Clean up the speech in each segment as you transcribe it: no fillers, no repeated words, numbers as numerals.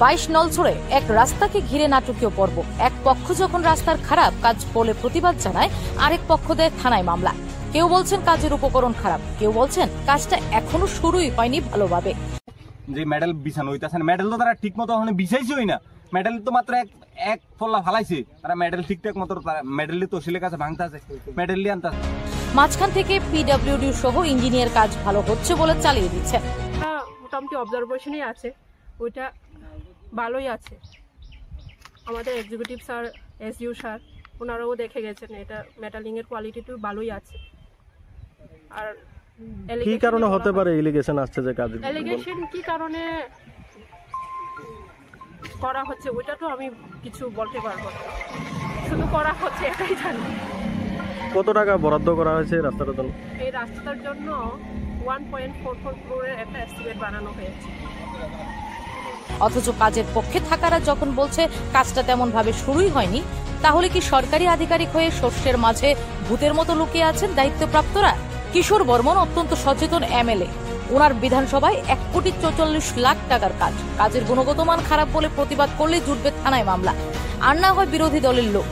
22 নলছড়ে এক রাস্তাকে ঘিরে নাটকীয় পর্ব। এক পক্ষ যখন রাস্তার খারাপ কাজ বলে প্রতিবাদ জানায়, আরেক পক্ষ দেয় থানায় মামলা। কেউ বলছেন কাজের উপকরণ খারাপ, কেউ বলছেন কাজটা এখনো শুরুই হয়নি ভালোভাবে। যে মেডেল বিছানো হইতাছে না, মেডেল তো তারা ঠিক মতো ওখানে বিছাইছেই না। মেডেল তো মাত্র এক ফল্লা ফালাইছে, তারা মেডেল ঠিকঠাক মতো মেডেল তহসিলের কাছে ভাঙতে আছে, মেডেল নিয়ে আনতে আছে। মাঝখান থেকে পিডব্লিউডি সহ ইঞ্জিনিয়ার কাজ ভালো হচ্ছে বলে চালিয়ে দিচ্ছে। মোটামুটি অবজারভেশনই আছে, ওইটা ভালোই আছে। আমাদের এক্সিকিউটিভ স্যার, এসইউ স্যার, ওনারাও দেখে গেছেন এটা মেটালিং এর কোয়ালিটিটা ভালোই আছে। আর কি কারণে হতে পারে এলিগেশন আসছে যে কাজ এলিগেশন কি কারণে করা হচ্ছে ওইটা তো আমি কিছু বলতে পারবো না, শুধু করা হচ্ছে এটাই জানি। কত টাকা বরাদ্দ করা হয়েছে রাস্তাটার জন্য? এই রাস্তাটার জন্য 1.44 করোড়ের একটা এস্টিমেট বানানো হয়েছে। অথচ কাজের পক্ষে থাকারা যখন বলছে কাজটা তেমন ভাবে শুরুই হয়নি, তাহলে কি সরকারি আধিকারিক হয়ে শস্যের মাঝে ভূতের মতো লুকিয়ে আছেন দায়িত্বপ্রাপ্তরা? কিশোর বর্মন অত্যন্ত সচেতন এমএলএ। ওনার বিধানসভায় 1,44,00,000 টাকার কাজ, কাজের গুণগত মান খারাপ বলে প্রতিবাদ করলে জুটবে থানায় মামলা, আর না হয় বিরোধী দলের লোক।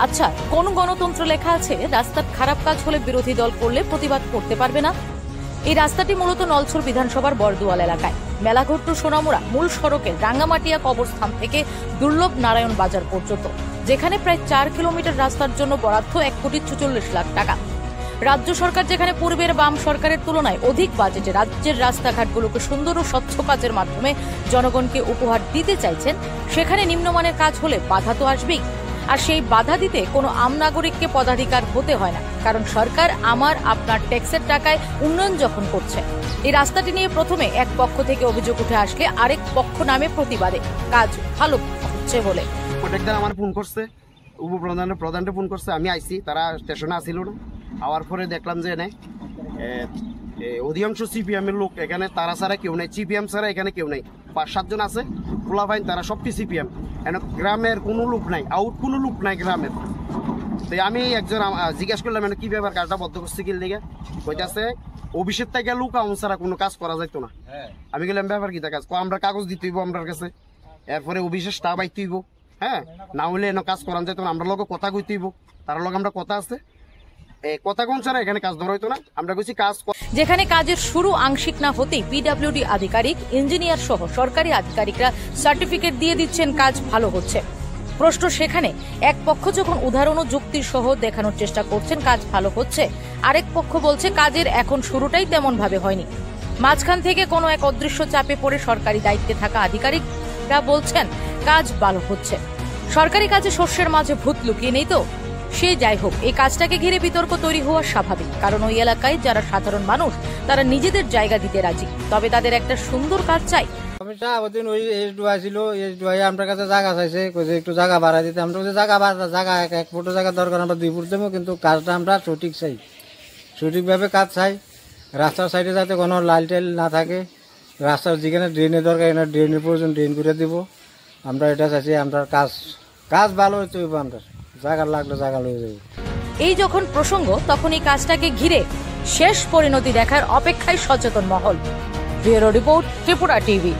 আচ্ছা, কোন গণতন্ত্র লেখা আছে রাস্তার খারাপ কাজ হলে বিরোধী দল করলে প্রতিবাদ করতে পারবে না? এই রাস্তাটি মূলত নলছড় বিধানসভার বরদুয়াল এলাকায় মেলাঘট্ট সোনামুড়া মূল সড়কের রাঙ্গামাটিয়া কবরস্থান থেকে দুর্লভ নারায়ণ বাজার পর্যন্ত, যেখানে প্রায় 4 কিলোমিটার রাস্তার জন্য বরাদ্দ 1,44,00,000 টাকা। রাজ্য সরকার যেখানে পূর্বের বাম সরকারের তুলনায় অধিক বাজেটে রাজ্যের রাস্তাঘাটগুলোকে সুন্দর ও স্বচ্ছ কাজের মাধ্যমে জনগণকে উপহার দিতে চাইছেন, সেখানে নিম্নমানের কাজ হলে বাধা তো আসবেই। আর সেই বাধা দিতে কোনো আম নাগরিককে পদাধিকার হতে হয় না, কারণ সরকার আমার আপনার ট্যাক্সের টাকায় উন্নয়ন যখন করছে। এই রাস্তাটি নিয়ে প্রথমে এক পক্ষ থেকে অভিযোগ উঠে আসলে আরেক পক্ষ নামে প্রতিবাদে কাজ ভালো হচ্ছে বলে। প্রত্যেকদিন আমার ফোন করছে, উপপ্রধানটা ফোন করছে, আমি আইসি, তারা স্টেশনে আসিল না। আওয়ার পরে দেখলাম যে অধিকাংশ সিপিএম এর লোক এখানে, তারা ছাড়া কেউ নেই, সিপিএম ছাড়া এখানে কেউ নেই। 5-7 জন আছে পোলাপাইন, তারা সবটি সিপিএম। গ্রামের কোনো লোক নাই, আউট কোনো লোক নাই গ্রামের। তো আমি একজন জিজ্ঞেস করলাম কি ব্যাপার, কাজটা বদ্ধ করছে কি লেগে? কইতাছে অফিসের থেকে লোক আউন ছাড়া কোনো কাজ করা যাইতো না। আমি গেলাম ব্যাপার কি কাজ? আমরা কাগজ দিতে হইব আমরা কাছে, এরপরে অফিসের স্টাফ আইতে হইব, হ্যাঁ, না হলে এনে কাজ করান যাইতো না। আমরা লোক কথা কইতে হইব, তার লোক আমরা কথা আছে, কথা কোন ছাড়া এখানে কাজ ধরা হইতো না। আমরা কইছি কাজ। যেখানে কাজের শুরু আংশিক না হতেই পিডব্লিউডি আধিকারিক, ইঞ্জিনিয়ার সহ সরকারি আধিকারিকরা সার্টিফিকেট দিয়ে দিচ্ছেন কাজ ভালো হচ্ছে। প্রশ্ন সেখানে, এক পক্ষ যখন উদাহরণ ও যুক্তি সহ দেখানোর চেষ্টা করছেন কাজ ভালো হচ্ছে, আরেক পক্ষ বলছে কাজের এখন শুরুটাই তেমন ভাবে হয়নি। মাঝখান থেকে কোনো এক অদৃশ্য চাপে পড়ে সরকারি দায়িত্বে থাকা আধিকারিকরা বলছেন কাজ ভালো হচ্ছে। সরকারি কাজে শস্যের মাঝে ভূত লুকিয়ে নেই তো? সে যাই হোক, এই কাজটাকে ঘিরে বিতর্ক তৈরি হওয়া স্বাভাবিক, কারণ ওই এলাকায় যারা সাধারণ মানুষ তারা নিজেদের জায়গা দিতে রাজি, তবে তাদের একটা সুন্দর কাজ চাই। আমার কাছে জায়গা চাইছে, একটু জায়গা বাড়া দিতে। আমরা জায়গা 1 ফুট জায়গা দরকার, আমরা 2 ফুট দেবো, কিন্তু কাজটা আমরা সঠিক চাই, সঠিকভাবে কাজ চাই। রাস্তার সাইডে যাতে কোনো লাইট টাইল না থাকে, রাস্তার যেখানে ড্রেনের দরকার এখানে ড্রেনের প্রয়োজন ড্রেন করে দেবো। আমরা এটা চাইছি, আমরা কাজ ভালো হইতে হইব, আমরা জায়গা লাগলে জায়গা লয়ে যাবে। এই যখন প্রসঙ্গ, তখন এই কাজটাকে ঘিরে শেষ পরিণতি দেখার অপেক্ষায় সচেতন মহল। Bureau report, Tripura TV.